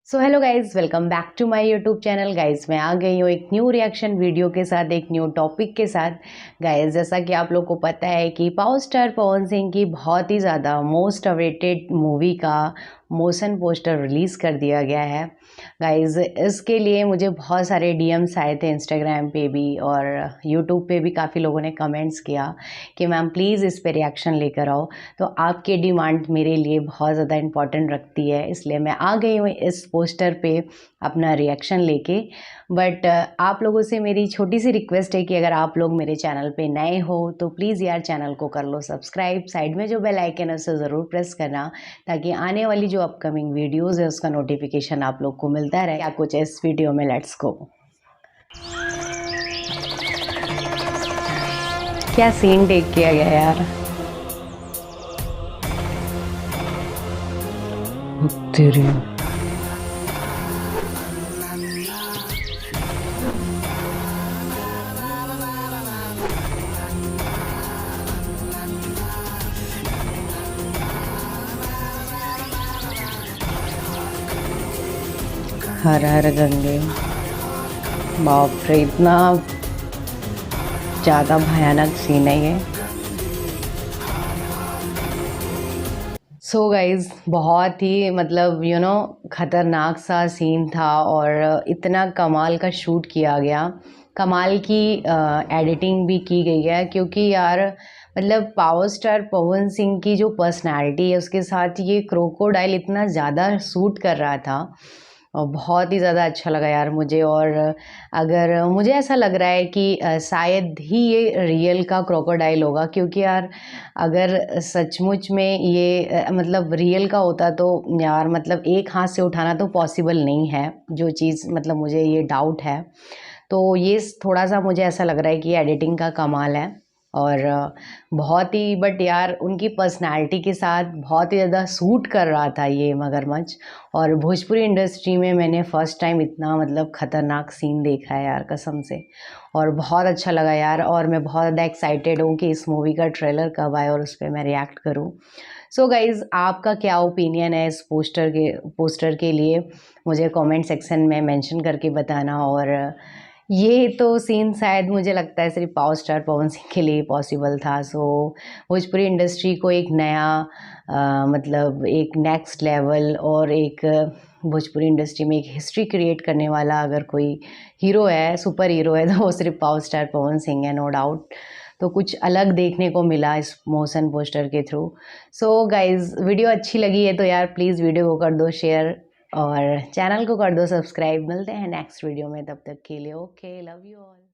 So hello guys, welcome back to my YouTube channel. Guys मैं आ गई हूँ एक न्यू रिएक्शन वीडियो के साथ, एक न्यू टॉपिक के साथ। गाइज जैसा कि आप लोग को पता है कि पावर स्टार पवन सिंह की बहुत ही ज़्यादा मोस्ट अवेटेड मूवी का मोशन पोस्टर रिलीज़ कर दिया गया है। गाइज इसके लिए मुझे बहुत सारे डीएम्स आए थे इंस्टाग्राम पे भी और यूट्यूब पे भी। काफ़ी लोगों ने कमेंट्स किया कि मैम प्लीज़ इस पे रिएक्शन लेकर आओ। तो आपकी डिमांड मेरे लिए बहुत ज़्यादा इम्पॉर्टेंट रखती है, इसलिए मैं आ गई हूँ इस पोस्टर पे अपना रिएक्शन लेके। बट आप लोगों से मेरी छोटी सी रिक्वेस्ट है कि अगर आप लोग मेरे चैनल पे नए हो तो प्लीज़ यार चैनल को कर लो सब्सक्राइब। साइड में जो बेल आइकन है उसे ज़रूर प्रेस करना, ताकि आने वाली जो अपकमिंग वीडियोज़ है उसका नोटिफिकेशन आप लोग को मिलता रहे। क्या कुछ है इस वीडियो में, लेट्स गो। क्या सीन टेक किया गया यार। तेरी हर हर गंगे, बाप रे इतना ज़्यादा भयानक सीन है ये। सो गाइज बहुत ही मतलब खतरनाक सा सीन था और इतना कमाल का शूट किया गया, कमाल की एडिटिंग भी की गई है। क्योंकि यार मतलब पावर स्टार पवन सिंह की जो पर्सनालिटी है उसके साथ ये क्रोकोडाइल इतना ज़्यादा सूट कर रहा था और बहुत ही ज़्यादा अच्छा लगा यार मुझे। और अगर मुझे ऐसा लग रहा है कि शायद ही ये रियल का क्रोकोडाइल होगा, क्योंकि यार अगर सचमुच में ये मतलब रियल का होता तो यार मतलब एक हाथ से उठाना तो पॉसिबल नहीं है, जो चीज़ मतलब मुझे ये डाउट है। तो ये थोड़ा सा मुझे ऐसा लग रहा है कि एडिटिंग का कमाल है। और बहुत ही बट यार उनकी पर्सनालिटी के साथ बहुत ही ज़्यादा सूट कर रहा था ये मगरमच्छ। और भोजपुरी इंडस्ट्री में मैंने फ़र्स्ट टाइम इतना मतलब ख़तरनाक सीन देखा है यार, कसम से। और बहुत अच्छा लगा यार, और मैं बहुत ज़्यादा एक्साइटेड हूँ कि इस मूवी का ट्रेलर कब आए और उस पर मैं रिएक्ट करूँ। सो गाइज़ आपका क्या ओपिनियन है इस पोस्टर के लिए, मुझे कमेंट सेक्शन में मेंशन करके बताना। और ये तो सीन शायद मुझे लगता है सिर्फ पावर स्टार पवन सिंह के लिए पॉसिबल था। सो भोजपुरी इंडस्ट्री को एक नया मतलब एक नेक्स्ट लेवल और एक भोजपुरी इंडस्ट्री में एक हिस्ट्री क्रिएट करने वाला अगर कोई हीरो है, सुपर हीरो है, तो वो सिर्फ पावर स्टार पवन सिंह है, नो डाउट। तो कुछ अलग देखने को मिला इस मोशन पोस्टर के थ्रू। सो गाइज वीडियो अच्छी लगी है तो यार प्लीज़ वीडियो को कर दो शेयर और चैनल को कर दो सब्सक्राइब। मिलते हैं नेक्स्ट वीडियो में, तब तक के लिए ओके, लव यू ऑल।